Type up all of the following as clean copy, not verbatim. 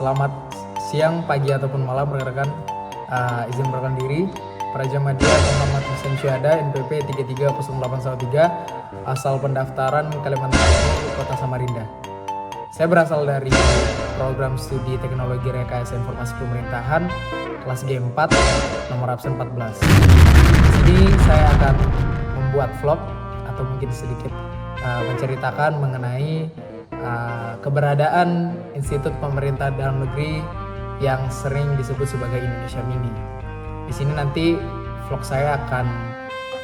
Selamat siang, pagi ataupun malam rekan-rekan. Izin perkenalkan diri, Praja Madya Muhammad Hussein Syuhada, NPP 330813, asal pendaftaran Kalimantan Timur, Kota Samarinda. Saya berasal dari program studi Teknologi Rekayasa Informasi Pemerintahan kelas G4, nomor absen 14. Di sini saya akan membuat vlog atau mungkin sedikit menceritakan mengenai keberadaan institut pemerintah dalam negeri yang sering disebut sebagai Indonesia Mini. Di sini nanti vlog saya akan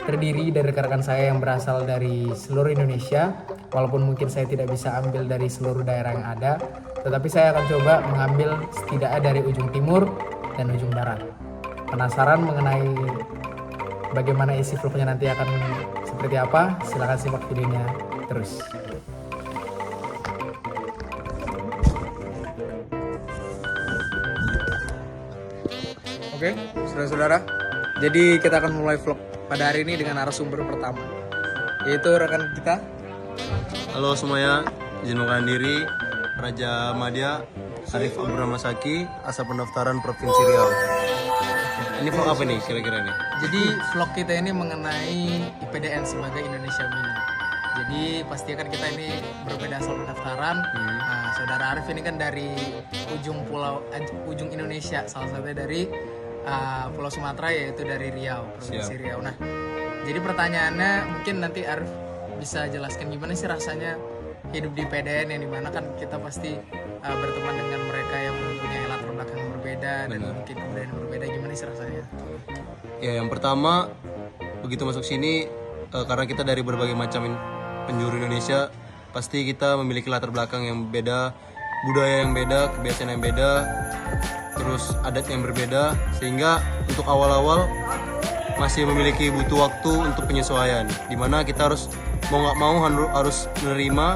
terdiri dari rekan-rekan saya yang berasal dari seluruh Indonesia, walaupun mungkin saya tidak bisa ambil dari seluruh daerah yang ada, tetapi saya akan coba mengambil setidaknya dari ujung timur dan ujung barat. Penasaran mengenai bagaimana isi vlognya nanti akan seperti apa? Silahkan simak videonya terus. Oke, saudara-saudara, jadi kita akan mulai vlog pada hari ini dengan narasumber pertama, yaitu rekan kita. Halo semuanya, izin mengenalkan diri, Praja Madya Arif Abdurrahmasaki, asal pendaftaran Provinsi Riau. Ini vlog apa nih kira-kira nih? Jadi vlog kita ini mengenai IPDN sebagai Indonesia Mini. Jadi pasti kan kita ini berbeda asal pendaftaran. Nah, saudara Arif ini kan dari ujung Indonesia, salah satunya dari Pulau Sumatera, yaitu dari Riau, Provinsi Riau. Nah, jadi pertanyaannya mungkin nanti Arif bisa jelaskan gimana sih rasanya hidup di PDN, yang dimana kan kita pasti berteman dengan mereka yang mempunyai latar belakang yang berbeda. Benar. Dan mungkin kebudayaan yang berbeda, gimana sih rasanya? Ya, yang pertama begitu masuk sini karena kita dari berbagai macam penjuru Indonesia, pasti kita memiliki latar belakang yang beda, budaya yang beda, kebiasaan yang beda, terus adat yang berbeda, sehingga untuk awal-awal masih memiliki butuh waktu untuk penyesuaian, dimana kita harus mau nggak mau harus menerima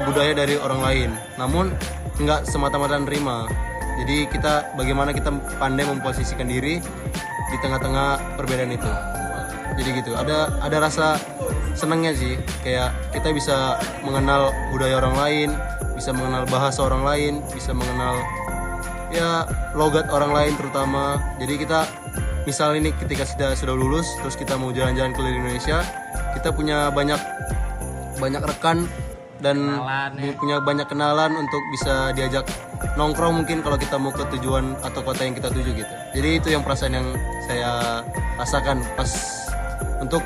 budaya dari orang lain, namun nggak semata-mata menerima. Jadi bagaimana kita pandai memposisikan diri di tengah-tengah perbedaan itu. Jadi gitu, ada rasa senangnya sih, kayak kita bisa mengenal budaya orang lain, bisa mengenal bahasa orang lain, bisa mengenal ya logat orang lain terutama. Jadi kita misal ini ketika sudah lulus terus kita mau jalan-jalan keliling Indonesia, kita punya banyak rekan dan punya banyak kenalan untuk bisa diajak nongkrong mungkin kalau kita mau ke tujuan atau kota yang kita tuju gitu. Jadi itu yang perasaan yang saya rasakan pas untuk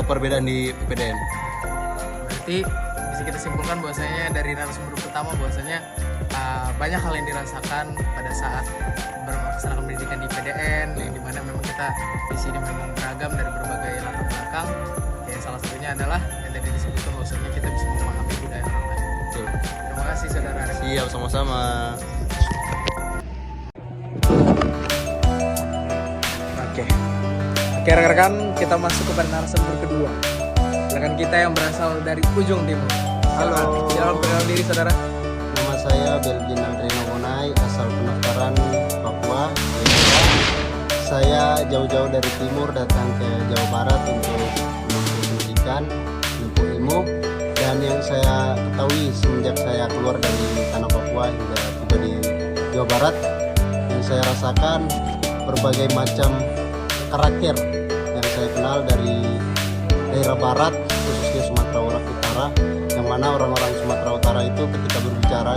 perbedaan di PDN. Berarti bisa kita simpulkan bahwasanya dari narasumber pertama bahwasanya banyak hal yang dirasakan pada saat melaksanakan pendidikan di PDN, yang dimana memang kita di sini memang beragam dari berbagai latar belakang. Ya, salah satunya adalah yang tadi disebutkan bahwasanya kita bisa memahami budaya orang lain. Betul. Terima kasih saudara. Siap, sama-sama. Oke rekan-rekan, kita masuk kepada narasumber kedua. Rekan kita yang berasal dari ujung timur. Halo. Silakan perkenalkan diri saudara. Nama saya Belgin Andrino Monai, asal pendaftaran Papua. Saya jauh-jauh dari timur datang ke Jawa Barat untuk menempuh pendidikan, menempuh ilmu. Dan yang saya ketahui semenjak saya keluar dari tanah Papua hingga tiba di Jawa Barat, yang saya rasakan berbagai macam karakter yang saya kenal dari daerah barat, khususnya Sumatera Utara, yang mana orang-orang Sumatera Utara itu ketika berbicara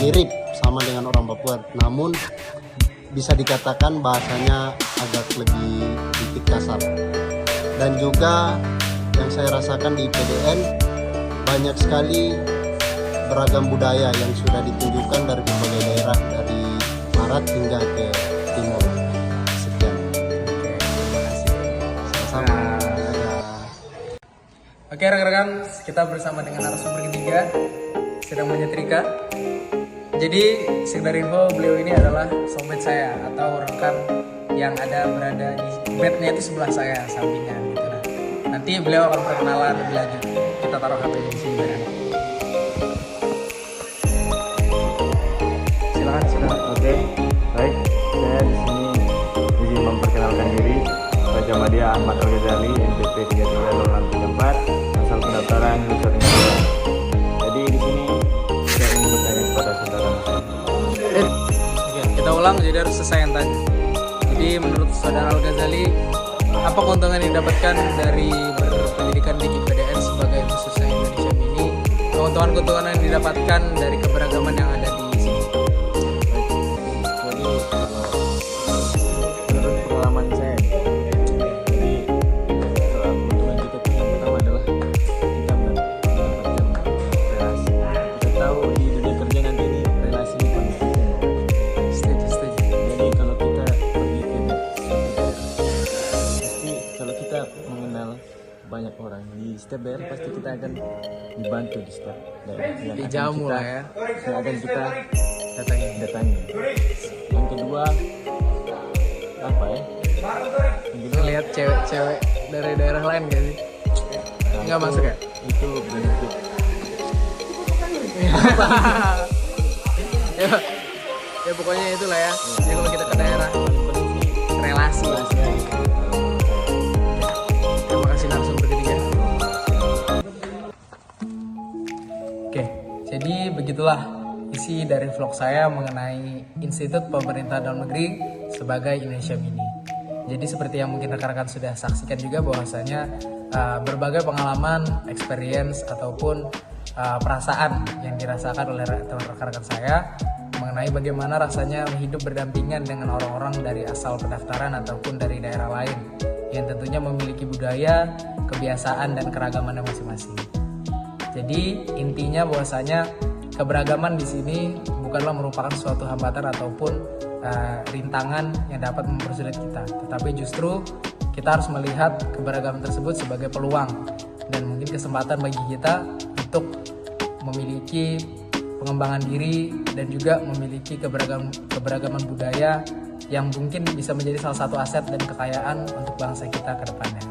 mirip sama dengan orang Papua, namun bisa dikatakan bahasanya agak lebih sedikit kasar. Dan juga yang saya rasakan di PDN, banyak sekali beragam budaya yang sudah ditunjukkan dari berbagai daerah, dari barat hingga ke timur. Oke rekan-rekan, kita bersama dengan narasumber ketiga, sedang menyetrika. Jadi sekedar info, beliau ini adalah soulmate saya atau rekan yang berada di bednya itu sebelah saya, sampingan gitu. Nah, nanti beliau akan perkenalan lebih lanjut. Kita taruh HP di sini ya. Silakan. Oke, baik. Saya di sini izin memperkenalkan diri. Praja Madya Ahmad Al-Ghazali, NPP 3308, asal pendaftaran Nusa Tenggara. Jadi di sini saya ingin bertanya kepada saudara selesai yang tadi. Jadi menurut Saudara Al-Ghazali, apa keuntungan yang didapatkan dari berpendidikan di IPDN sebagai Universitas Indonesia Mini? Keuntungan-keuntungan yang didapatkan dari keberagaman yang ada di sini. Jadi kalau menurut pengalaman saya, jadi keuntungan kita itu yang pertama adalah kita mendapatkan relasi. Kita tahu di dunia kerja nanti ini relasi ini paling penting. Setuju. Jadi kalau kita pergi ke suatu daerah, pasti kalau kita mengenal banyak orang di setiap daerah, pasti kita akan dibantu di setiap daerah yang akan Dijamu kita- lah ya. yang akan kita Datangi. Yang kedua apa ya? Yang kedua Ngelihat cewek-cewek dari daerah lain gak sih? Nggak masuk ya? itu benefit. ya, ya pokoknya itulah ya. Jadi kalau kita ke daerah, Paling penting sih relasi. relasi. Terima kasih narasumber ketiga. Oke, jadi begitulah isi dari vlog saya mengenai Institut Pemerintah Dalam Negeri sebagai Indonesia Mini. Jadi seperti yang mungkin rekan-rekan sudah saksikan juga bahwasanya berbagai pengalaman, experience ataupun perasaan yang dirasakan oleh rekan-rekan saya mengenai bagaimana rasanya hidup berdampingan dengan orang-orang dari asal pendaftaran ataupun dari daerah lain yang tentunya memiliki budaya, kebiasaan dan keragamannya masing-masing. Jadi intinya bahwasanya keberagaman di sini bukanlah merupakan suatu hambatan ataupun rintangan yang dapat mempersulit kita, tetapi justru kita harus melihat keberagaman tersebut sebagai peluang dan mungkin kesempatan bagi kita untuk memiliki pengembangan diri dan juga memiliki keberagaman budaya yang mungkin bisa menjadi salah satu aset dan kekayaan untuk bangsa kita ke depannya.